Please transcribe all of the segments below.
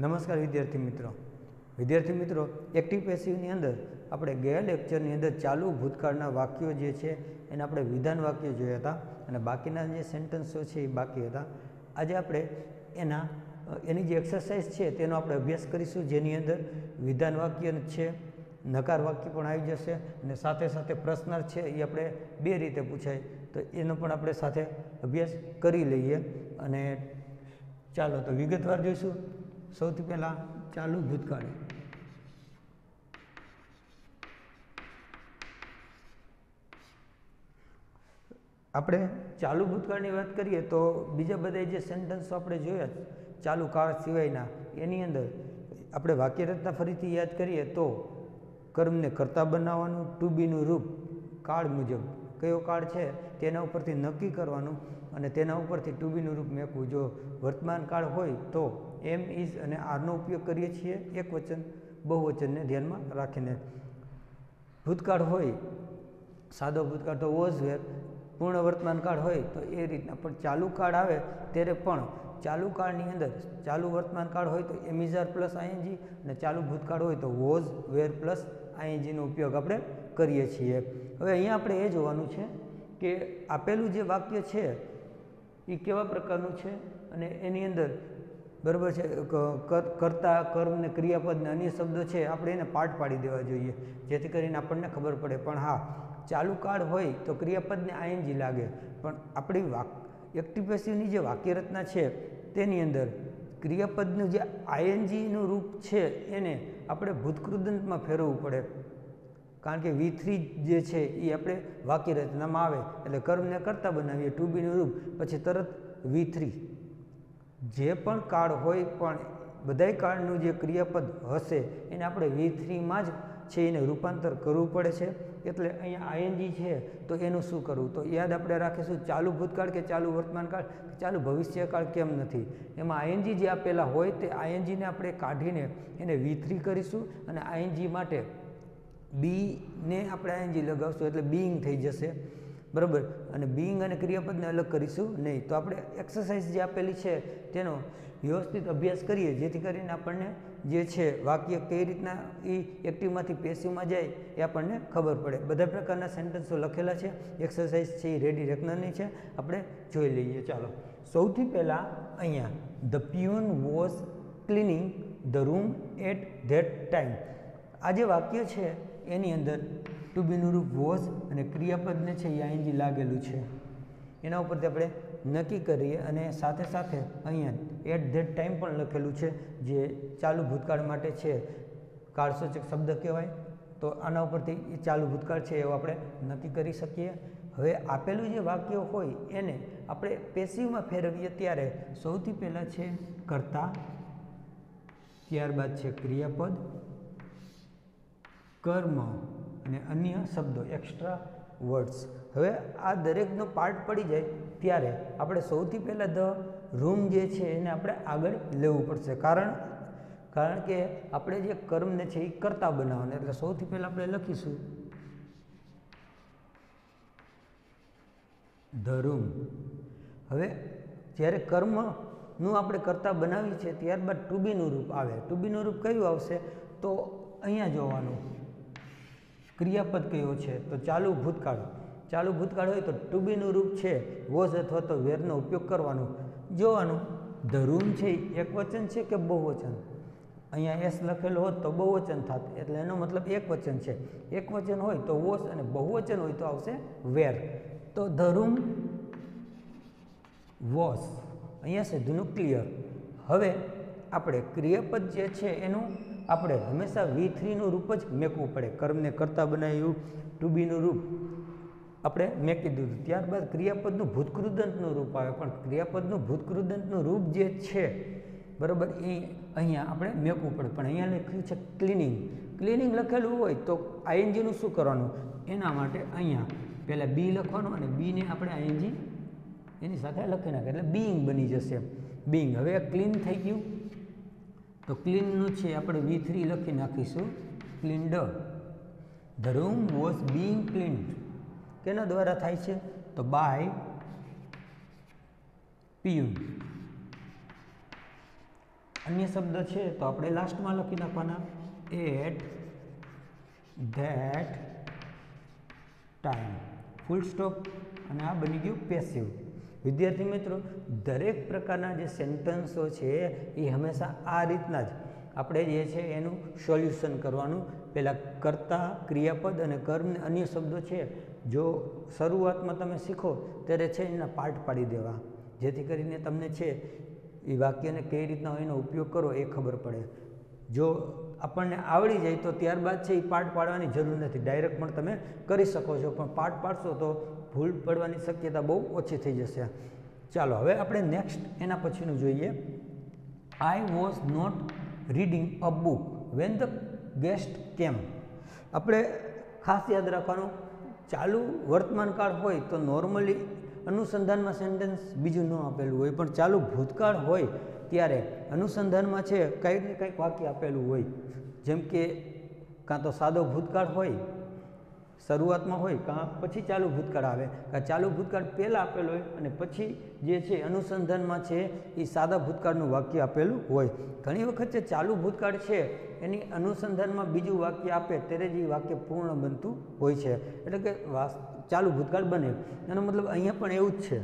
નમસ્કાર વિદ્યાર્થી મિત્રો એક્ટિવ પેસિવની અંદર આપણે ગયા લેક્ચરની અંદર ચાલુ ભૂતકાળના વાક્યો જે છે એને આપણે વિધાન વાક્યો જોયા હતા અને બાકીના જે સેન્ટેન્સો છે એ બાકી હતા. આજે આપણે એની જે એક્સરસાઇઝ છે તેનો આપણે અભ્યાસ કરીશું, જેની અંદર વિધાન વાક્ય છે, નકાર વાક્ય પણ આવી જશે અને સાથે સાથે પ્રશ્નાર્થ છે એ આપણે બે રીતે પૂછાય, તો એનો પણ આપણે સાથે અભ્યાસ કરી લઈએ. અને ચાલો તો વિગતવાર જોઈશું. સૌથી પહેલાં ચાલુ ભૂતકાળ. આપણે ચાલુ ભૂતકાળની વાત કરીએ તો બીજા બધા જે સેન્ટેન્સો આપણે જોયા ચાલુ કાળ સિવાયના, એની અંદર આપણે વાક્યરચના ફરીથી યાદ કરીએ તો કર્મને કર્તા બનાવવાનું, ટુ બીનું રૂપ કાળ મુજબ કયો કાળ છે તેના ઉપરથી નક્કી કરવાનું અને તેના ઉપરથી ટુ બીનું રૂપ મેકવું. જો વર્તમાન કાળ હોય તો એમ, ઇઝ અને આરનો ઉપયોગ કરીએ છીએ એક વચન બહુવચનને ધ્યાનમાં રાખીને. ભૂતકાળ હોય સાદો ભૂતકાળ તો વોઝ વેર, પૂર્ણ વર્તમાન કાળ હોય તો એ રીતના. પણ ચાલુ કાળ આવે ત્યારે પણ ચાલુ કાળની અંદર ચાલુ વર્તમાન કાળ હોય તો એમ, ઇઝ, આર પ્લસ આઈએનજી અને ચાલુ ભૂતકાળ હોય તો વોઝ વેર પ્લસ આઈએનજીનો ઉપયોગ આપણે કરીએ છીએ. હવે અહીંયા આપણે એ જોવાનું છે કે આપેલું જે વાક્ય છે એ કેવા પ્રકારનું છે અને એની અંદર બરાબર છે કર્તા, કર્મ ને ક્રિયાપદ ને અન્ય શબ્દો છે આપણે એને પાઠ પાડી દેવા જોઈએ, જેથી કરીને આપણને ખબર પડે. પણ હા, ચાલુ કાળ હોય તો ક્રિયાપદને આઈએનજી લાગે, પણ આપણી એક્ટિવ પેસિવની જે વાક્યરચના છે તેની અંદર ક્રિયાપદનું જે આઈએનજીનું રૂપ છે એને આપણે ભૂતકૃદંતમાં ફેરવવું પડે, કારણ કે V3 જે છે એ આપણે વાક્યરચનામાં આવે એટલે કર્મને કરતા બનાવીએ, ટુ બીનું રૂપ પછી તરત V3. જે પણ કાળ હોય પણ બધાય કાળનું જે ક્રિયાપદ હશે એને આપણે V3માં જ છે એને રૂપાંતર કરવું પડે છે. એટલે અહીંયા આઈએનજી છે તો એનું શું કરવું, તો યાદ આપણે રાખીશું ચાલુ ભૂતકાળ કે ચાલુ વર્તમાન કાળ કે ચાલુ ભવિષ્યકાળ કેમ નથી. એમાં આઈએનજી જે આપેલા હોય તે આઈએનજીને આપણે કાઢીને એને V3 કરીશું અને આઈએનજી માટે બીને આપણે આઈએનજી લગાવશું એટલે બીઈંગ થઈ જશે, બરાબર. અને બીઈંગ અને ક્રિયાપદને અલગ કરીશું નહીં. તો આપણે એક્સરસાઇઝ જે આપેલી છે તેનો વ્યવસ્થિત અભ્યાસ કરીએ, જેથી કરીને આપણને જે છે વાક્ય કઈ રીતના એ એક્ટિવમાંથી પેસિવમાં જાય એ આપણને ખબર પડે. બધા પ્રકારના સેન્ટેન્સો લખેલા છે, એક્સરસાઇઝ છે એ રેડી રેકનરની છે, આપણે જોઈ લઈએ. ચાલો, સૌથી પહેલાં અહીંયા the peon was cleaning the room at that time. આ જે વાક્ય છે એની અંદર ટુ બીનું રૂપ વોઝ અને ક્રિયાપદને છે એ આઈએનજી લાગેલું છે, એના ઉપરથી આપણે નક્કી કરીએ. અને સાથે સાથે અહીંયા એટ ધેટ ટાઈમ પણ લખેલું છે, જે ચાલુ ભૂતકાળ માટે છે કાળસૂચક શબ્દ કહેવાય. તો આના ઉપરથી એ ચાલુ ભૂતકાળ છે એવું આપણે નક્કી કરી શકીએ. હવે આપેલું જે વાક્ય હોય એને આપણે પેસિવમાં ફેરવીએ ત્યારે સૌથી પહેલાં છે કર્તા, ત્યારબાદ છે ક્રિયાપદ, કર્મ અને અન્ય શબ્દો, એક્સ્ટ્રા વર્ડ્સ. હવે આ દરેકનો પાર્ટ પડી જાય ત્યારે આપણે સૌથી પહેલાં ધ રૂમ જે છે એને આપણે આગળ લેવું પડશે, કારણ કે આપણે જે કર્મને છે એ કર્તા બનાવવાના. એટલે સૌથી પહેલાં આપણે લખીશું ધ રૂમ. હવે જ્યારે કર્મનું આપણે કર્તા બનાવી છે ત્યારબાદ ટુ બીનું રૂપ આવે. ટુ બીનું રૂપ કયું આવશે તો અહીંયા જોવાનું ક્રિયાપદ કયો છે તો ચાલુ ભૂતકાળ. ચાલુ ભૂતકાળ હોય તો ટુ બીનું રૂપ છે વોઝ અથવા તો વેરનો ઉપયોગ કરવાનો. જોવાનું ધ રૂમ છે એક વચન છે કે બહુવચન. અહીંયા એસ લખેલો હોત તો બહુવચન થાત, એટલે એનો મતલબ એક વચન છે. એક વચન હોય તો વોઝ અને બહુવચન હોય તો આવશે વેર. તો ધ રૂમ વોઝ, અહીંયા સીધુંનું ક્લિયર. હવે આપણે ક્રિયાપદ જે છે એનું આપણે હંમેશા V3નું રૂપ જ મેકવું પડે. કર્મને કરતા બનાવ્યું, ટુ બીનું રૂપ આપણે મેકી દીધું, ત્યારબાદ ક્રિયાપદનું ભૂતકૃદંતનું રૂપ આવે. પણ ક્રિયાપદનું ભૂતકૃદંતનું રૂપ જે છે બરાબર એ અહીંયા આપણે મેકવું પડે. પણ અહીંયા લખ્યું છે ક્લિનિંગ. ક્લિનિંગ લખેલું હોય તો આઈએનજીનું શું કરવાનું, એના માટે અહીંયા પહેલાં બી લખવાનું અને બીને આપણે આઈએનજી એની સાથે લખી નાખે એટલે બીઈંગ બની જશે. બીઈંગ. હવે ક્લીન થઈ ગયું તો ક્લીનનું છે આપણે V3 લખી નાખીશું, cleaned. The room was being cleaned. કેના દ્વારા થાય છે તો બાય પ્યુન. અન્ય શબ્દ છે તો આપણે લાસ્ટમાં લખી નાખવાના at that time, full stop. અને આ બની ગયું પેસિવ. વિદ્યાર્થી મિત્રો, દરેક પ્રકારના જે સેન્ટન્સો છે એ હંમેશા આ રીતના જ આપણે જે છે એનું સોલ્યુશન કરવાનું. પહેલાં કર્તા, ક્રિયાપદ અને કર્મ અન્ય શબ્દો છે જો શરૂઆતમાં તમે શીખો ત્યારે છે એના પાર્ટ પાડી દેવા, જેથી કરીને તમને છે એ વાક્યને કઈ રીતના એનો ઉપયોગ કરો એ ખબર પડે. જો આપણને આવડી જાય તો ત્યારબાદ છે એ પાર્ટ પાડવાની જરૂર નથી, ડાયરેક્ટ પણ તમે કરી શકો છો, પણ પાર્ટ પાડશો તો ભૂલ પડવાની શક્યતા બહુ ઓછી થઈ જશે. ચાલો હવે આપણે નેક્સ્ટ એના પછીનું જોઈએ. I was not reading a book when the guest came. આપણે ખાસ યાદ રાખવાનું, ચાલુ વર્તમાનકાળ હોય તો નોર્મલી અનુસંધાનમાં સેન્ટેન્સ બીજું ન આપેલું હોય, પણ ચાલુ ભૂતકાળ હોય ત્યારે અનુસંધાનમાં છે કંઈક ને કંઈક વાક્ય આપેલું હોય. જેમ કે કાં તો સાદો ભૂતકાળ હોય શરૂઆતમાં હોય, કાં પછી ચાલુ ભૂતકાળ આવે, કાં ચાલુ ભૂતકાળ પહેલાં આપેલું હોય અને પછી જે છે અનુસંધાનમાં છે એ સાદા ભૂતકાળનું વાક્ય આપેલું હોય. ઘણી વખત જે ચાલુ ભૂતકાળ છે એની અનુસંધાનમાં બીજું વાક્ય આપે ત્યારે જ એ વાક્ય પૂર્ણ બનતું હોય છે, એટલે કે ચાલુ ભૂતકાળ બને. એનો મતલબ અહીંયા પણ એવું જ છે.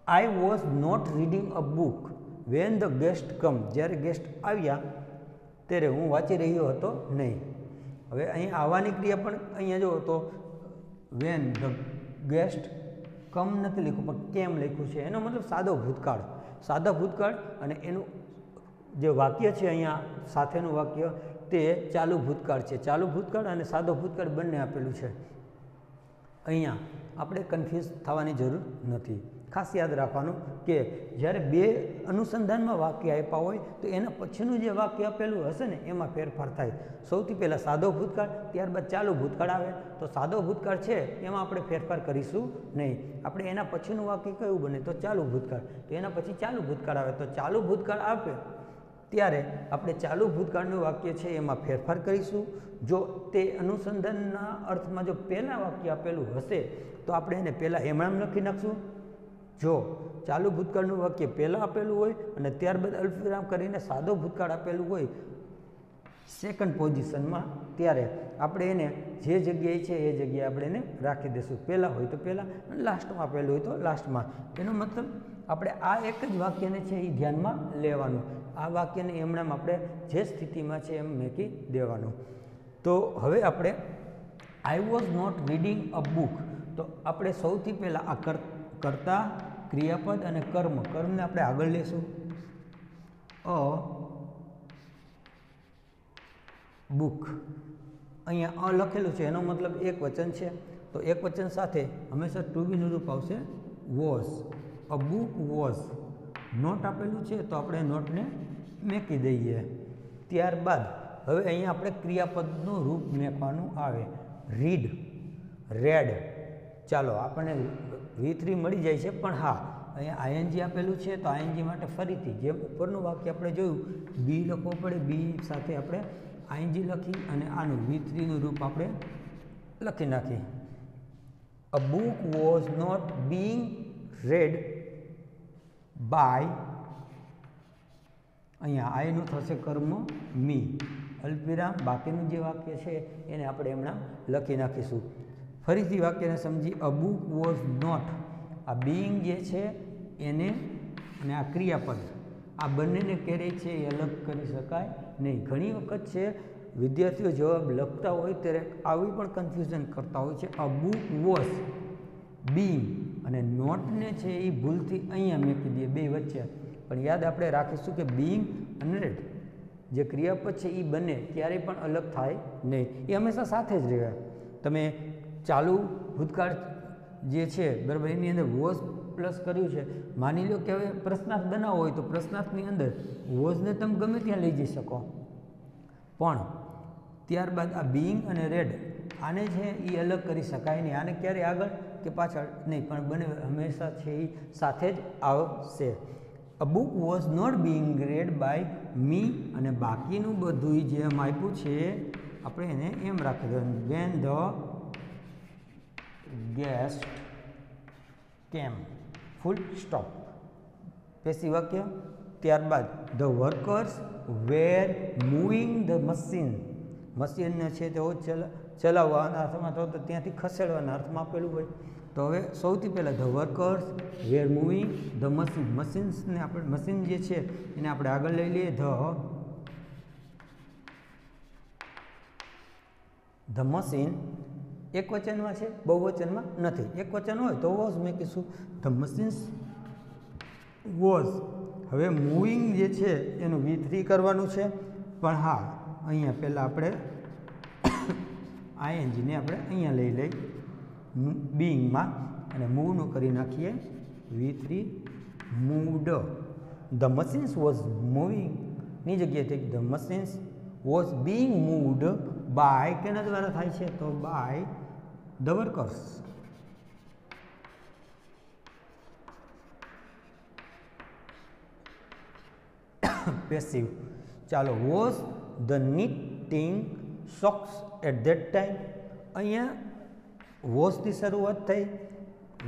I was not reading a book when the guest came. જ્યારે ગેસ્ટ આવ્યા ત્યારે હું વાંચી રહ્યો હતો નહીં. હવે અહીં આવવાની ક્રિયા પણ અહીંયા જો તો વેન ધ ગેસ્ટ કમ નથી લખ્યું પણ કેમ લખ્યું છે, એનો મતલબ સાદો ભૂતકાળ. સાદા ભૂતકાળ અને એનું જે વાક્ય છે અહીંયા સાથેનું વાક્ય તે ચાલુ ભૂતકાળ છે. ચાલુ ભૂતકાળ અને સાદો ભૂતકાળ બંને આપેલું છે. અહીંયા આપણે કન્ફ્યુઝ થવાની જરૂર નથી. ખાસ યાદ રાખવાનું કે જ્યારે બે અનુસંધાનમાં વાક્ય આપ્યા હોય તો એના પછીનું જે વાક્ય આપેલું હશે ને એમાં ફેરફાર થાય. સૌથી પહેલાં સાદો ભૂતકાળ, ત્યારબાદ ચાલુ ભૂતકાળ આવે તો સાદો ભૂતકાળ છે એમાં આપણે ફેરફાર કરીશું નહીં. આપણે એના પછીનું વાક્ય કયું બને તો ચાલુ ભૂતકાળ, તો એના પછી ચાલુ ભૂતકાળ આવે તો ચાલુ ભૂતકાળ આપે ત્યારે આપણે ચાલુ ભૂતકાળનું વાક્ય છે એમાં ફેરફાર કરીશું. જો તે અનુસંધાનના અર્થમાં જો પહેલાં વાક્ય આપેલું હશે તો આપણે એને પહેલાં એમણામ લખી નાખશું. જો ચાલુ ભૂતકાળનું વાક્ય પહેલાં આપેલું હોય અને ત્યારબાદ અલ્પવિરામ કરીને સાદો ભૂતકાળ આપેલું હોય સેકન્ડ પોઝિશનમાં, ત્યારે આપણે એને જે જગ્યાએ છે એ જગ્યાએ આપણે એને રાખી દઈશું. પહેલાં હોય તો પહેલાં અને લાસ્ટમાં આપેલું હોય તો લાસ્ટમાં. એનો મતલબ આપણે આ એક જ વાક્યને છે એ ધ્યાનમાં લેવાનું. આ વાક્યને એમણામ આપણે જે સ્થિતિમાં છે એમ મૂકી દેવાનું. તો હવે આપણે I was not reading a book, તો આપણે સૌથી પહેલાં આ કર્તા, ક્રિયાપદ અને કર્મને આપણે આગળ લેશું. અ બુક, અહીંયા અ લખેલું છે એનો મતલબ એક વચન છે, તો એક વચન સાથે હંમેશા ટુ બીનું રૂપ આવશે was. A book was. Not આપેલું છે તો આપણે નોટને મેકી દઈએ. ત્યારબાદ હવે અહીંયા આપણે ક્રિયાપદનું રૂપ મેકવાનું આવે. Read, red. ચાલો આપણને V3 મળી જાય છે, પણ હા અહીંયા આઈએનજી આપેલું છે તો આઈએનજી માટે ફરીથી જેમ ઉપરનું વાક્ય આપણે જોયું બી લખવું પડે, બી સાથે આપણે આઈએનજી લખી અને આનું V3નું રૂપ આપણે લખી નાખી. A book was not being read by, અહીંયા આઈનું થશે કર્મ મી, અલ્પવિરામ, બાકીનું જે વાક્ય છે એને આપણે હમણાં લખી નાખીશું. ફરીથી વાક્યને સમજી. અ બુક વોઝ નોટ, આ બીઈંગ જે છે એને અને આ ક્રિયાપદ આ બંનેને ક્યારેય છે એ અલગ કરી શકાય નહીં. ઘણી વખત છે વિદ્યાર્થીઓ જવાબ લખતા હોય ત્યારે આવી પણ કન્ફ્યુઝન કરતા હોય છે. અ બુક વોઝ બીઈંગ અને નોટને છે એ ભૂલથી અહીંયા મૂકી દઈએ બે વચ્ચે, પણ યાદ આપણે રાખીશું કે બીઈંગ અને રેડ જે ક્રિયાપદ છે એ બંને ક્યારેય પણ અલગ થાય નહીં, એ હંમેશા સાથે જ રહે. તમે ચાલુ ભૂતકાળ જે છે બરાબર એની અંદર વોઝ પ્લસ કર્યું છે, માની લો કે હવે પ્રશ્નાર્થ બનાવવો હોય તો પ્રશ્નાર્થની અંદર વોઝને તમે ગમે ત્યાં લઈ જઈ શકો, પણ ત્યારબાદ આ બીઈંગ અને રેડ આને છે એ અલગ કરી શકાય નહીં. આને ક્યારેય આગળ કે પાછળ નહીં, પણ બંને હંમેશા છે એ સાથે જ આવશે. A book was not being read by me, અને બાકીનું બધું જેમ આપ્યું છે આપણે એને એમ રાખી દેવાનું. વેન ધ ગેસ્ટ કેમ, ફૂલ સ્ટોપ. પેશી વાક્ય ત્યારબાદ the workers were moving the machine, મશીનને છે તેઓ ચલાવવાના અર્થમાં તો ત્યાંથી ખસેડવાના અર્થમાં આપેલું હોય. તો હવે સૌથી પહેલાં the workers were moving the machine, મશીન્સને આપણે મશીન જે છે એને આપણે આગળ લઈ લઈએ. ધ મશીન એક વચનમાં છે, બહુવચનમાં નથી. એક વચન હોય તો વોઝ મૂકીશું. The machines was. હવે મૂવિંગ જે છે એનું V3 કરવાનું છે, પણ હા અહીંયા પહેલાં આપણે આઈએનજીને આપણે અહીંયા લઈ લઈ બિંગમાં અને મૂવનું કરી નાખીએ V3 moved. The machines was મૂવિંગની જગ્યાએથી the machines was being moved by, કેના દ્વારા થાય છે તો બાય ધ વર્કર્સ. પેસિવ. ચાલો, was the knitting socks at that time. અહીંયા વોઝથી શરૂઆત થઈ,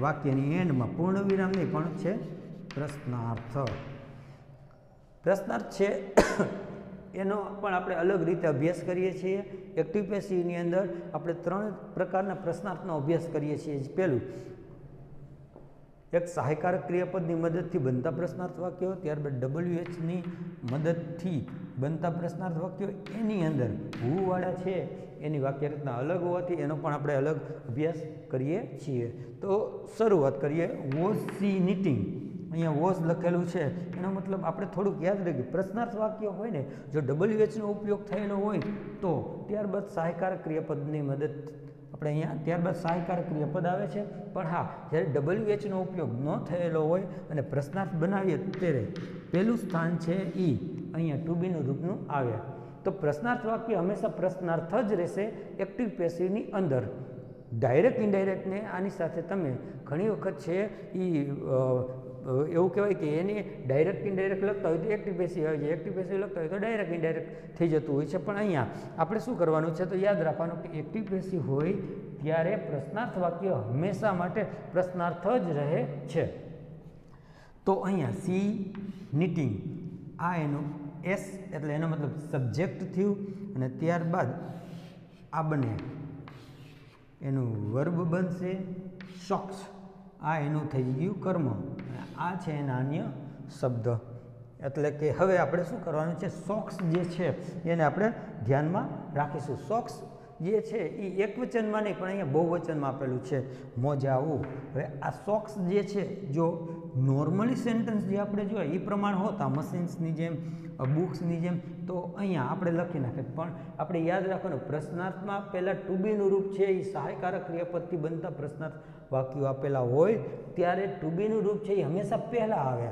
વાક્યની એન્ડમાં પૂર્ણ વિરામ નહીં પણ છે પ્રશ્નાર્થ. પ્રશ્નાર્થ છે એનો પણ આપણે અલગ રીતે અભ્યાસ કરીએ છીએ. એક્ટિવ પેસિવની અંદર આપણે 3 પ્રકારના પ્રશ્નાર્થનો અભ્યાસ કરીએ છીએ. પહેલું, એક સહાયકારક ક્રિયાપદની મદદથી બનતા પ્રશ્નાર્થ વાક્યો, ત્યારબાદ WHની મદદથી બનતા પ્રશ્નાર્થ વાક્યો. એની અંદર હુવાળા છે એની વાક્ય રચના અલગ હોવાથી એનો પણ આપણે અલગ અભ્યાસ કરીએ છીએ. તો શરૂઆત કરીએ. Was C knitting. અહીંયા વોઝ લખેલું છે એનો મતલબ આપણે થોડુંક યાદ રાખીએ. પ્રશ્નાર્થ વાક્ય હોય ને, જો WHનો ઉપયોગ થયેલો હોય તો ત્યારબાદ સહાયકારક ક્રિયાપદની મદદ આપણે અહીંયા ત્યારબાદ સહાયકારક ક્રિયાપદ આવે છે. પણ હા, જ્યારે WHનો ઉપયોગ ન થયેલો હોય અને પ્રશ્નાર્થ બનાવીએ ત્યારે પહેલું સ્થાન છે ઈ અહીંયા ટુ બીનું રૂપનું આવે. તો પ્રશ્નાર્થ વાક્ય હંમેશા પ્રશ્નાર્થ જ રહેશે એક્ટિવ પેસિવની અંદર. ડાયરેક્ટ ઇનડાયરેક્ટને આની સાથે તમે ઘણી વખત છે એ એવું કહેવાય કે એને ડાયરેક્ટ ઇનડાયરેક્ટ લખતા હોય તો એક્ટિવ પેસિવ આવી જાય, એક્ટિવ પેસિવ લખતા હોય તો ડાયરેક્ટ ઇનડાયરેક્ટ થઈ જતું હોય છે. પણ અહીંયા આપણે શું કરવાનું છે તો યાદ રાખવાનું કે એક્ટિવ પેસિવ હોય ત્યારે પ્રશ્નાર્થ વાક્ય હંમેશા માટે પ્રશ્નાર્થ જ રહે છે. તો અહીંયા સી નીટિંગ, આ એનું એસ એટલે એનો મતલબ સબ્જેક્ટ થયું અને ત્યારબાદ આ બને એનું વર્બ બનશે સોક્સ. આ એનું થઈ ગયું કર્મ, આ છે એના અન્ય શબ્દ. એટલે કે હવે આપણે શું કરવાનું છે, સોક્સ જે છે એને આપણે ધ્યાનમાં રાખીશું. સોક્સ જે છે એ એક વચનમાં નહીં પણ અહીંયા બહુવચનમાં આપેલું છે, મોજાઓ. હવે આ સોક્સ જે છે જો નોર્મલી સેન્ટેન્સ જે આપણે જોઈએ એ પ્રમાણે હોતા મશીન્સની જેમ બુક્સની જેમ તો અહીંયા આપણે લખી નાખીએ. પણ આપણે યાદ રાખવાનું પ્રશ્નાર્થમાં પહેલાં ટુ બીનું રૂપ છે એ સહાયકારક ક્રિયાપદથી બનતા પ્રશ્નાર્થ વાક્યો આપેલા હોય ત્યારે ટુ બીનું રૂપ છે એ હંમેશા પહેલાં આવે.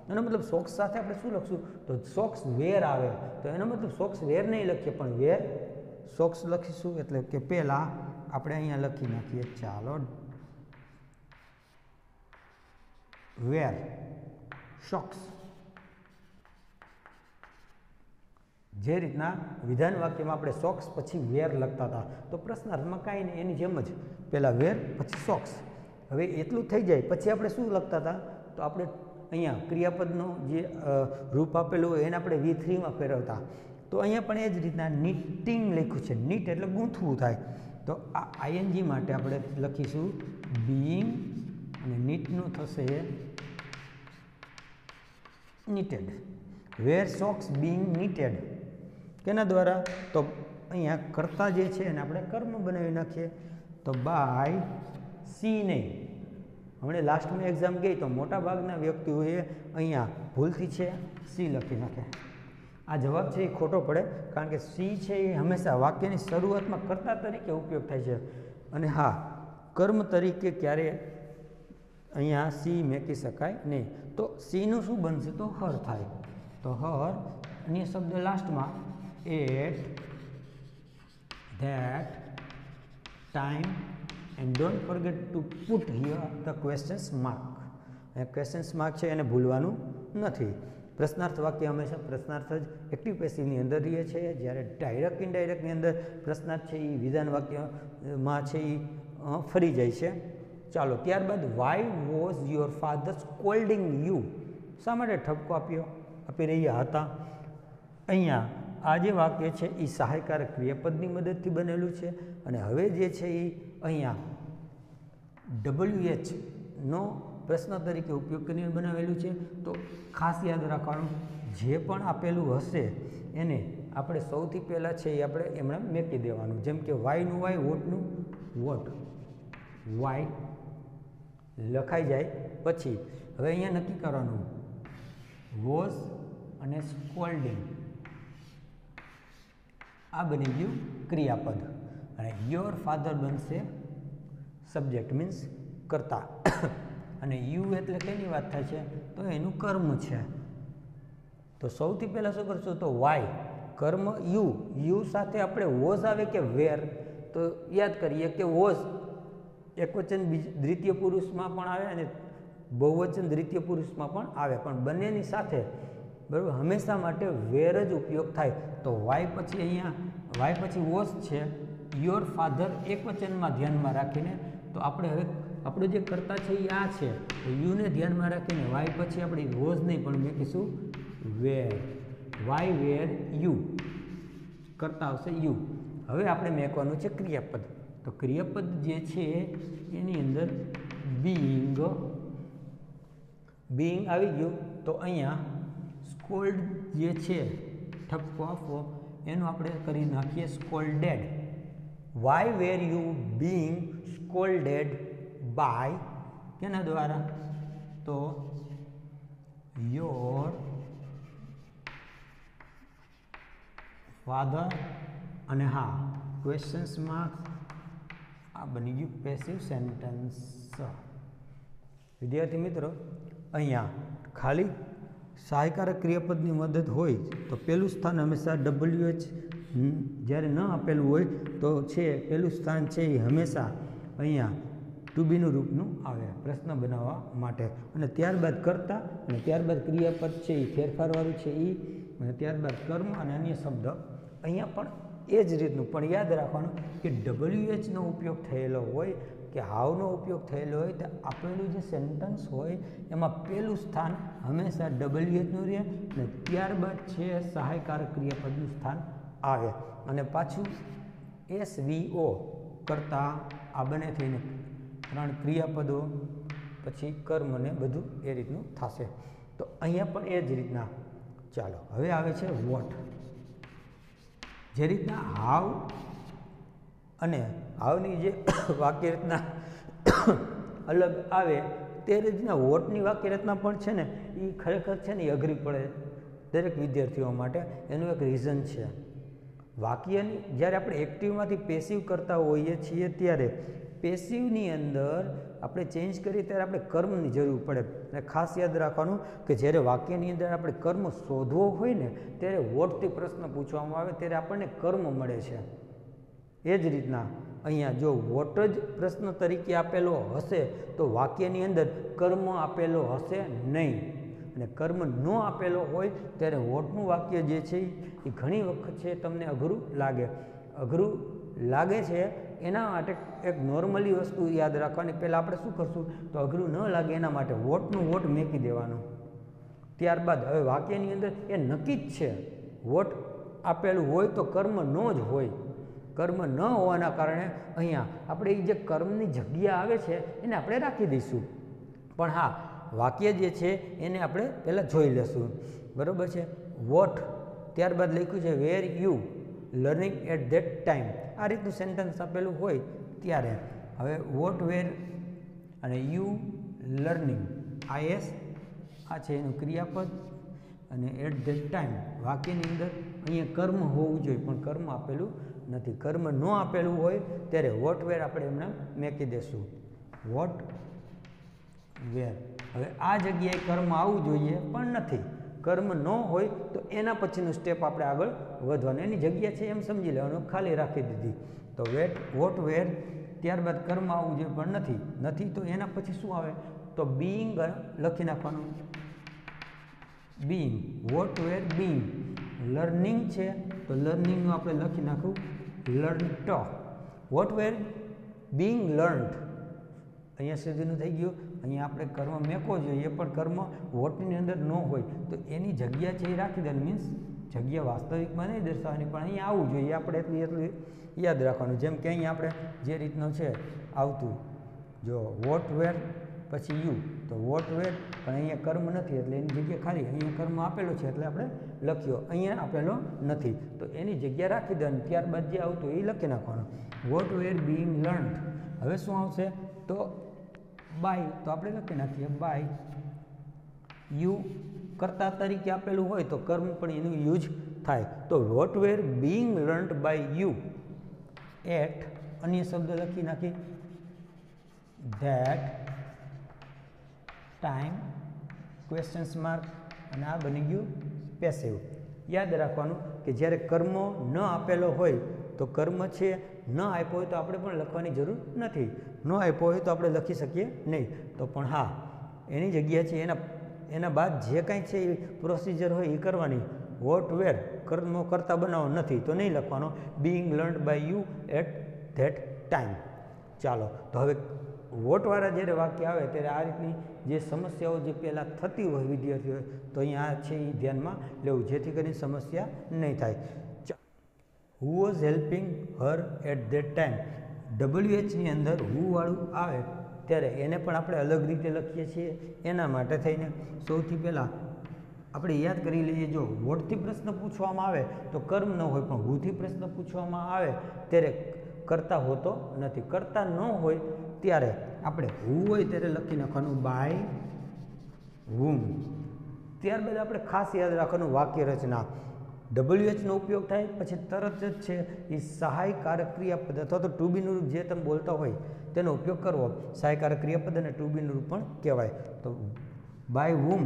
એનો મતલબ સોક્સ સાથે આપણે શું લખશું તો સોક્સ વેર આવે. તો એનો મતલબ સોક્સ વેર નહીં લખીએ પણ વેર સોક્સ લખીશું. એટલે કે પહેલાં આપણે અહીંયા લખી નાખીએ. ચાલો, વેર સોક્સ. જે રીતના વિધાન વાક્યમાં આપણે સોક્સ પછી વેર લખતા હતા તો પ્રશ્નાર્થમાં કાંઈ નહીં, એની જેમ જ પહેલાં વેર પછી સોક્સ. હવે એટલું થઈ જાય પછી આપણે શું લખતા હતા તો આપણે અહીંયા ક્રિયાપદનું જે રૂપ આપેલું હોય એને આપણે V3માં ફેરવતા. તો અહીંયા પણ એ જ રીતના નીટિંગ લખ્યું છે. નીટ એટલે ગૂંથવું થાય. તો આ આઈએનજી માટે આપણે લખીશું બીઇંગ અને નીટનું થશે નીટેડ. વેર સોક્સ બીઇંગ નીટેડ. કેના દ્વારા તો અહીંયા કર્તા જે છે એને આપણે કર્મ બનાવી નાખીએ. તો બાય સી નહીં. હમણાં લાસ્ટમાં એક્ઝામ ગઈ તો મોટાભાગના વ્યક્તિઓએ અહીંયા ભૂલથી છે સી લખી નાખે. આ જવાબ છે એ ખોટો પડે કારણ કે સી છે એ હંમેશા વાક્યની શરૂઆતમાં કર્તા તરીકે ઉપયોગ થાય છે અને હા કર્મ તરીકે ક્યારે અહીંયા સી મેકી શકાય નહીં. તો સીનું શું બનશે તો હર થાય. તો હર અન્ય શબ્દ લાસ્ટમાં at that time and don't forget to put here the questions mark. Questions mark છે એને ભૂલવાનું નથી. પ્રશ્નાર્થ વાક્ય હંમેશા પ્રશ્નાર્થ જ એક્ટિવ પેસિવની અંદર રહે છે, જ્યારે ડાયરેક્ટ ઇનડાયરેક્ટની અંદર પ્રશ્નાર્થ છે એ વિધાન વાક્યમાં છે એ ફરી જાય છે. ચાલો, ત્યારબાદ why was your father scolding you. શા માટે ઠપકો આપ્યો આપી રહ્યા હતા. અહીંયા આ જે વાક્ય છે એ સહાયકારક ક્રિયાપદની મદદથી બનેલું છે અને હવે જે છે એ અહીંયા WH નો પ્રશ્ન તરીકે ઉપયોગ કરીને બનાવેલું છે. તો ખાસ યાદ રાખવાનું, જે પણ આપેલું હશે એને આપણે સૌથી પહેલાં છે એ આપણે એમણે મેકી દેવાનું. જેમ કે વાયનું વાય, વોટનું વોટ, વાય લખાઈ જાય પછી હવે અહીંયા નક્કી કરવાનું વોઝ અને સ્કોલ્ડિંગ, આ બની ગયું ક્રિયાપદ અને યોર ફાધર બનશે સબ્જેક્ટ મીન્સ કર્તા અને યુ એટલે કેની વાત થાય છે તો એનું કર્મ છે. તો સૌથી પહેલાં શું કરશું તો વાય કર્મ યુ સાથે આપણે વોઝ આવે કે વેર, તો યાદ કરીએ કે વોઝ એકવચન દ્વિતીય પુરુષમાં પણ આવે અને બહુવચન દ્વિતીય પુરુષમાં પણ આવે, પણ બંનેની સાથે બરાબર હંમેશા માટે વેર જ ઉપયોગ થાય. તો વાય પછી અહીંયા વાય પછી વોઝ છે, યોર ફાધર એકવચનમાં ધ્યાનમાં રાખીને તો આપણે હવે આપણું જે કરતા છે એ આ છે, તો યુને ધ્યાનમાં રાખીને વાય પછી આપણે વોઝ નહીં પણ મેકીશું વેર, વાય વેર યુ, કરતા આવશે યુ. હવે આપણે મેકવાનું છે ક્રિયાપદ. તો ક્રિયાપદ જે છે એની અંદર બીઈંગ આવી ગયું. તો અહીંયા સ્કોલ્ડ જે છે ઠપકો એનું આપણે કરી નાખીએ scolded. Why were you being scolded by કેના દ્વારા તો યોર ફાધર અને હા ક્વેશ્ચન્સ માર્ક્સ, આ બની ગયું પેસિવ સેન્ટેન્સ. વિદ્યાર્થી મિત્રો અહીંયા ખાલી સહાયકારક ક્રિયાપદની મદદ હોય તો પહેલું સ્થાન હંમેશા WH, જ્યારે ન આપેલું હોય તો છે પહેલું સ્થાન છે એ હંમેશા અહીંયા ટુ બીનું રૂપનું આવે પ્રશ્ન બનાવવા માટે, અને ત્યારબાદ કરતા અને ત્યારબાદ ક્રિયાપદ છે એ ફેરફારવાળું છે એ, અને ત્યારબાદ કર્મ અને અન્ય શબ્દ. અહીંયા પણ એ જ રીતનું, પણ યાદ રાખવાનું કે WHનો ઉપયોગ થયેલો હોય કે હાવનો ઉપયોગ થયેલો હોય તો આપેલું જે સેન્ટન્સ હોય એમાં પહેલું સ્થાન હંમેશા WHનું રહે અને ત્યારબાદ છે સહાયકારક ક્રિયાપદનું સ્થાન આવે, અને પાછું SVO કરતા આ બને થઈને 3 ક્રિયાપદો પછી કર્મને બધું એ રીતનું થશે. તો અહીંયા પણ એ જ રીતના. ચાલો હવે આવે છે વોટ. જે રીતના હાવ અને હાવની જે વાક્ય રચના અલગ આવે તે રીતના વોટની વાક્ય રચના પણ છે ને એ ખરેખર છે ને એ અઘરી પડે દરેક વિદ્યાર્થીઓ માટે. એનું એક રીઝન છે, વાક્યની જ્યારે આપણે એક્ટિવમાંથી પેસિવ કરતા હોઈએ છીએ ત્યારે પેસિવની અંદર આપણે ચેન્જ કરીએ ત્યારે આપણે કર્મની જરૂર પડે. અને ખાસ યાદ રાખવાનું કે જ્યારે વાક્યની અંદર આપણે કર્મ શોધવો હોય ને ત્યારે વોટથી પ્રશ્ન પૂછવામાં આવે ત્યારે આપણને કર્મ મળે છે. એ જ રીતના અહીંયા જો વોટ જ પ્રશ્ન તરીકે આપેલો હશે તો વાક્યની અંદર કર્મ આપેલો હશે નહીં, અને કર્મ ન આપેલો હોય ત્યારે વોટનું વાક્ય જે છે એ ઘણી વખત છે તમને અઘરું લાગે છે. એના માટે એક નોર્મલી વસ્તુ યાદ રાખવાની, પહેલાં આપણે શું કરશું તો અઘરું ન લાગે એના માટે વોટનું વોટ મેકી દેવાનું. ત્યારબાદ હવે વાક્યની અંદર એ નક્કી જ છે વોટ આપેલું હોય તો કર્મ ન જ હોય, કર્મ ન હોવાના કારણે અહીંયા આપણે એ જે કર્મની જગ્યા આવે છે એને આપણે રાખી દઈશું. પણ હા વાક્ય જે છે એને આપણે પહેલાં જોઈ લેશું, બરાબર છે. વોટ ત્યારબાદ લખ્યું છે were you learning at that time, આ રીતનું સેન્ટેન્સ આપેલું હોય ત્યારે. હવે વોટ વેર અને યુ લર્નિંગ IS આ છે એનું ક્રિયાપદ, અને એટ ધેટ ટાઈમ વાક્યની અંદર અહીંયા કર્મ હોવું જોઈએ પણ કર્મ આપેલું નથી. કર્મ ન આપેલું હોય ત્યારે વોટ વેર આપણે એમને મેકી દેશું વોટ વેર. હવે આ જગ્યાએ કર્મ આવવું જોઈએ પણ નથી, કર્મ ન હોય તો એના પછીનું સ્ટેપ આપણે આગળ વધવાનું, એની જગ્યા છે એમ સમજી લેવાનું, ખાલી રાખી દીધી. તો વોટ વેર ત્યારબાદ કર્મ આવવું જોઈએ પણ નથી તો એના પછી શું આવે તો બીઈંગ લખી નાખવાનું. Being what were being. Learning છે તો લર્નિંગનું આપણે લખી નાખવું learnt. What were being learnt અહીંયા સુધીનું થઈ ગયું. અહીંયા આપણે કર્મ મેકો જોઈએ પણ કર્મ વોટની અંદર ન હોય તો એની જગ્યા છે એ રાખી દેવાની. મીન્સ જગ્યા વાસ્તવિકમાં નહીં દર્શાવવાની પણ અહીંયા આવવું જોઈએ. આપણે એટલું યાદ રાખવાનું. જેમ કે અહીંયા આપણે જે રીતનું છે આવતું જો વોટ વેર પછી યુ તો વોટ વેર પણ અહીંયા કર્મ નથી એટલે એની જગ્યા ખાલી. અહીંયા કર્મ આપેલો છે એટલે આપણે લખ્યો, અહીંયા આપેલો નથી તો એની જગ્યા રાખી દેવાની. ત્યારબાદ જે આવતું એ લખી નાખવાનું. Vote were being learned. હવે શું આવશે તો બાય તો આપણે લખી નાખીએ બાય યુ. કર્તા તરીકે આપેલું હોય તો કર્મ પણ એનું યુઝ થાય. તો what were being learned by you at અન્ય શબ્દ લખી નાખી ધેટ ટાઈમ ક્વેશ્ચન્સ માર્ક અને આ બની ગયું પેસિવ. યાદ રાખવાનું કે જ્યારે કર્મ ન આપેલો હોય તો કર્મ છે ન આપ્યો હોય તો આપણે પણ લખવાની જરૂર નથી. ન આપ્યો હોય તો આપણે લખી શકીએ નહીં તો પણ હા એની જગ્યા છે એના બાદ જે કાંઈ છે એ પ્રોસિજર હોય એ કરવાની. વોટ વેર કર્મ કરતા બનાવો નથી તો નહીં લખવાનો. Being learned by you at that time. ચાલો તો હવે વોટવાળા જ્યારે વાક્ય આવે ત્યારે આ રીતની જે સમસ્યાઓ જે પહેલાં થતી હોય વિદ્યાર્થીઓ તો અહીંયા છે એ ધ્યાનમાં લેવું જેથી કરીને સમસ્યા નહીં થાય. Who was helping her at that time. WHની અંદર હુ વાળું આવે ત્યારે એને પણ આપણે અલગ રીતે લખીએ છીએ. એના માટે થઈને સૌથી પહેલાં આપણે યાદ કરી લઈએ. જો વોટથી પ્રશ્ન પૂછવામાં આવે તો કર્મ ન હોય પણ હુથી પ્રશ્ન પૂછવામાં આવે ત્યારે કરતા હોતો નથી. કરતા ન હોય ત્યારે આપણે હુ હોય ત્યારે લખી નાખવાનું બાય હુમ. ત્યારબાદ આપણે ખાસ યાદ રાખવાનું વાક્ય રચના. WHનો ઉપયોગ થાય પછી તરત જ છે એ સહાયકારક ક્રિયાપદ અથવા તો ટુ બીનું રૂપ જે તમે બોલતા હોય તેનો ઉપયોગ કરવો. સહાયકારક ક્રિયાપદ અને ટુ બીનું રૂપ પણ કહેવાય. તો બાય હુમ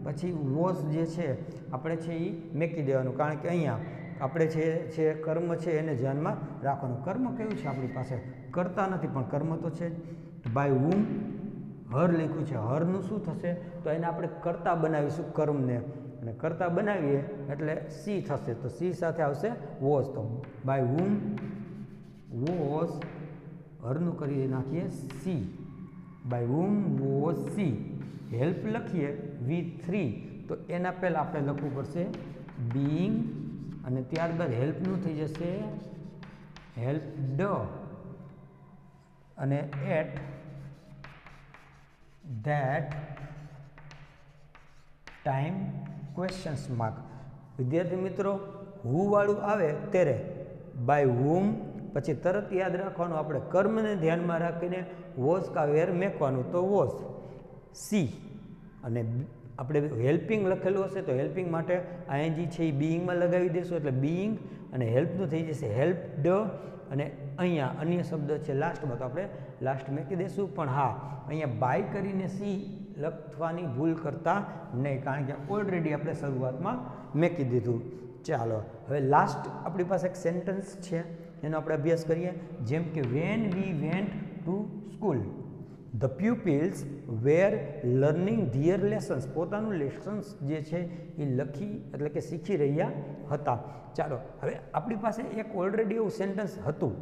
પછી વોઝ જે છે આપણે છે એ મેકી દેવાનું કારણ કે અહીંયા આપણે છે કર્મ છે એને ધ્યાનમાં રાખવાનું. કર્મ કયું છે આપણી પાસે કરતા નથી પણ કર્મ તો છે. બાય હુમ હર લખ્યું છે. હરનું શું થશે તો એને આપણે કરતા બનાવીશું કર્મને અને કરતા બનાવીએ એટલે સી થશે તો સી સાથે આવશે વોઝ. તો બાય હુમ વોઝ હરનું કરી નાખીએ she. By whom was she. Help લખીએ V3 તો એના પહેલાં આપણે લખવું પડશે બીઇંગ અને ત્યારબાદ હેલ્પનું થઈ જશે હેલ્પડ અને at that time questions mark. વિદ્યાર્થી મિત્રો હુ વાળું આવે ત્યારે બાય હુમ પછી તરત યાદ રાખવાનું આપણે કર્મને ધ્યાનમાં રાખીને વોઝ કા વેર મેકવાનું તો વોઝ સી. અને આપણે હેલ્પિંગ લખેલું હશે તો હેલ્પિંગ માટે ING છે એ બીઇંગમાં લગાવી દઈશું એટલે બીઇંગ અને હેલ્પનું થઈ જશે હેલ્પડ અને અહીંયા અન્ય શબ્દ છે લાસ્ટમાં તો આપણે લાસ્ટ મૂકી દઈશું. પણ હા અહીંયા બાય કરીને સી લખવાની ભૂલ કરતા નહીં કારણ કે ઓલરેડી આપણે શરૂઆતમાં મૂકી દીધું. ચાલો હવે લાસ્ટ આપણી પાસે એક સેન્ટન્સ છે એનો આપણે અભ્યાસ કરીએ. જેમ કે when we went to school the pupils were learning their lessons. પોતાનું લેસન્સ જે છે એ લખી એટલે કે શીખી રહ્યા હતા. ચાલો હવે આપણી પાસે એક ઓલરેડી એવું સેન્ટન્સ હતું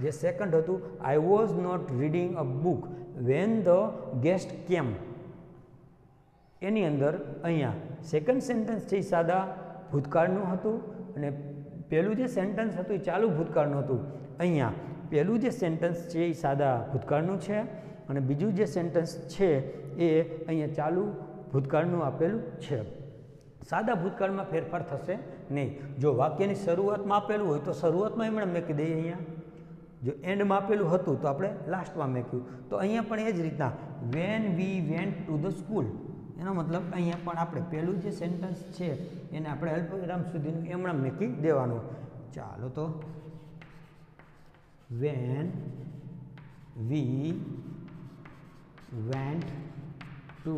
જે સેકન્ડ હતું I was not reading a book when the guest came. એની અંદર અહીંયા સેકન્ડ સેન્ટન્સ છે એ સાદા ભૂતકાળનું હતું અને પહેલું જે સેન્ટન્સ હતું એ ચાલુ ભૂતકાળનું હતું. અહીંયા પહેલું જે સેન્ટન્સ છે એ સાદા ભૂતકાળનું છે અને બીજું જે સેન્ટન્સ છે એ અહીંયા ચાલુ ભૂતકાળનું આપેલું છે. સાદા ભૂતકાળમાં ફેરફાર થશે નહીં. જો વાક્યની શરૂઆતમાં આપેલું હોય તો શરૂઆતમાં એમણે મૂકી દઈએ. અહીંયા જો એન્ડમાં આપેલું હતું તો આપણે લાસ્ટમાં મૂક્યું. તો અહીંયા પણ એ જ રીતના van we went to the school એનો મતલબ અહીંયા પણ આપણે પહેલું જે સેન્ટન્સ છે એને આપણે અલ્પવિરામ સુધીનું એમણે મૂકી દેવાનું. ચાલો તો when we went to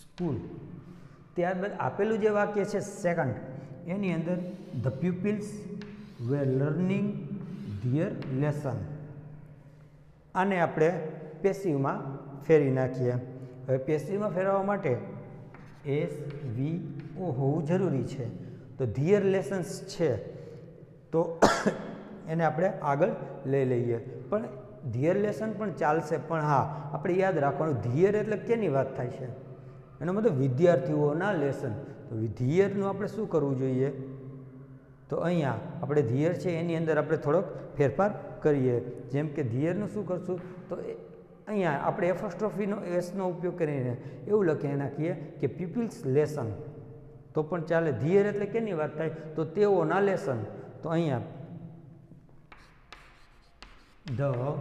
school. ત્યારબાદ આપેલું જે વાક્ય છે સેકન્ડ એની અંદર the pupils were learning their lesson. આને આપણે પેસિવમાં ફેરવી નાખીએ. હવે પેસિવમાં ફેરવવા માટે SVO હોવું જરૂરી છે. તો ધીયર લેસન્સ છે તો એને આપણે આગળ લઈ લઈએ. પણ ધીયર લેસન પણ ચાલશે, પણ હા આપણે યાદ રાખવાનું ધીયર એટલે કેની વાત થાય છે, એનો મતલબ વિદ્યાર્થીઓના લેસન. તો ધીયરનું આપણે શું કરવું જોઈએ, તો અહીંયા આપણે ધીયર છે એની અંદર આપણે થોડોક ફેરફાર કરીએ. જેમ કે ધીયરનું શું કરશું, તો અહીંયા આપણે એપોસ્ટ્રોફીનો એસનો ઉપયોગ કરીને એવું લખી નાખીએ કે પીપલ્સ લેસન, તો પણ ચાલે. ધીયર એટલે કેની વાત થાય, તો તેઓના લેસન. તો અહીંયા ધ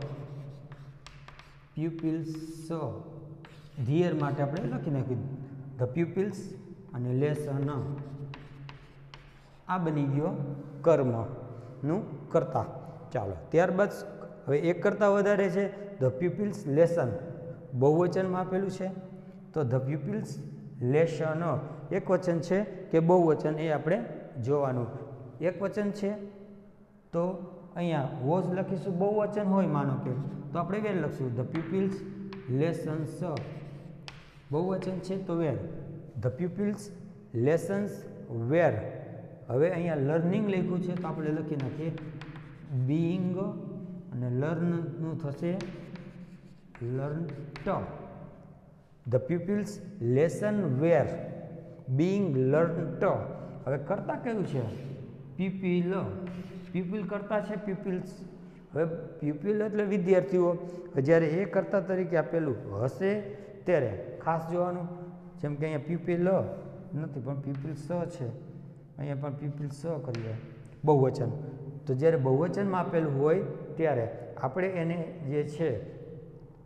પ્યુપિલ્સ, ધીયર માટે આપણે લખી નાખ્યું ધ પ્યુપિલ્સ અને લેસન. આ બની ગયો કર્મનું કર્તા. ચાલો ત્યારબાદ હવે એક કરતાં વધારે છે, ધ પ્યુપિલ્સ લેસન બહુવચનમાં આપેલું છે. તો ધ પ્યુપિલ્સ લેસન એક વચન છે કે બહુવચન એ આપણે જોવાનું. એક વચન છે તો અહીંયા વોઝ લખીશું, બહુવચન હોય માનો કે તો આપણે વેર લખીશું. ધ પ્યુપિલ્સ લેસન્સ બહુવચન છે તો વેર. ધ પ્યુપિલ્સ લેસન્સ વેર. હવે અહીંયા લર્નિંગ લખ્યું છે તો આપણે લખી નાખીએ બીઈંગ અને લર્નનું થશે learned. The pupils lesson were being learned. હવે કરતા કયું છે, પીપીલ. પીપીલ કરતા છે પ્યુપિલ્સ. હવે પ્યુપિલ એટલે વિદ્યાર્થીઓ. જ્યારે એ કરતા તરીકે આપેલું હશે ત્યારે ખાસ જોવાનું. જેમ કે અહીંયા પ્યુપિલ નથી પણ પ્યુપિલ સ છે, અહીંયા પણ પ્યુપિલ સ કરીએ બહુવચન. તો જ્યારે બહુવચનમાં આપેલું હોય ત્યારે આપણે એને જે છે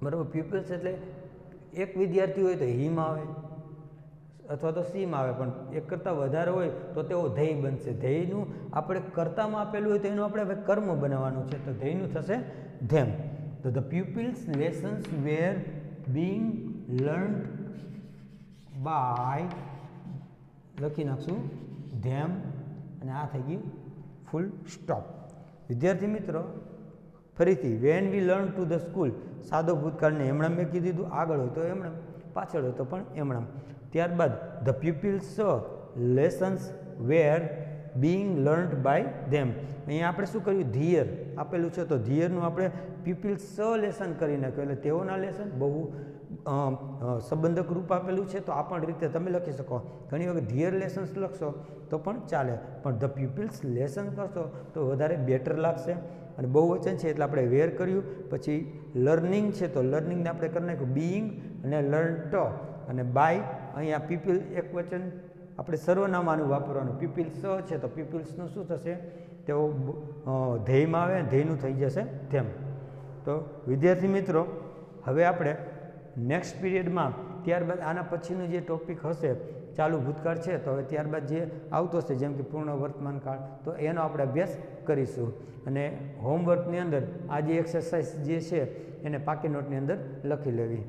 બરાબર, પ્યુપિલ્સ એટલે એક વિદ્યાર્થી હોય તો હિમ આવે અથવા તો સીમ આવે, પણ એક કરતાં વધારે હોય તો તેઓ ધેય બનશે. ધેયનું આપણે કર્તામાં આપેલું હોય તો એનું આપણે હવે કર્મ બનાવવાનું છે, તો ધેયનું થશે ધેમ. તો the pupils lessons were being learned by, લખી નાખશું ધેમ, અને આ થઈ ગયું ફૂલ સ્ટોપ. વિદ્યાર્થી મિત્રો ફરીથી when we learn to the school, સાદો ભૂતકાળને એમણામ મેં કીધું હતું, આગળ હોય તો એમણામ, પાછળ હોય તો પણ એમણામ. ત્યારબાદ the pupils lessons were being learned by them. અહીંયા આપણે શું કર્યું, ધીયર આપેલું છે તો ધીયરનું આપણે પ્યુપિલ્સ લેસન કરી નાખ્યું, એટલે તેઓના લેસન બહુ સંબંધક રૂપ આપેલું છે તો આ પણ રીતે તમે લખી શકો. ઘણી વખત ધીયર લેસન્સ લખશો તો પણ ચાલે, પણ ધ પ્યુપિલ્સ લેસન કરશો તો વધારે બેટર લાગશે. અને બહુવચન છે એટલે આપણે વેર કર્યું. પછી લર્નિંગ છે તો લર્નિંગને આપણે કરી નાખ્યું બીઈંગ અને લર્નડ. અને બાય અહીંયા પીપલ એક વચન આપણે સર્વનામાનું વાપરવાનું. પીપલ્સ છે તો પીપલ્સનું શું થશે, તેઓ ધ્યેયમાં આવે, ધ્યેયનું થઈ જશે ધેમ. તો વિદ્યાર્થી મિત્રો હવે આપણે નેક્સ્ટ પીરિયડમાં ત્યારબાદ આના પછીનું જે ટોપિક હશે ચાલુ ભૂતકાળ છે, તો હવે ત્યારબાદ જે આવતો હશે જેમ કે પૂર્ણ વર્તમાન કાળ, તો એનો આપણે અભ્યાસ કરીશું. અને હોમવર્કની અંદર આ જે એક્સરસાઇઝ જે છે એને પાકી નોટની અંદર લખી લેવી.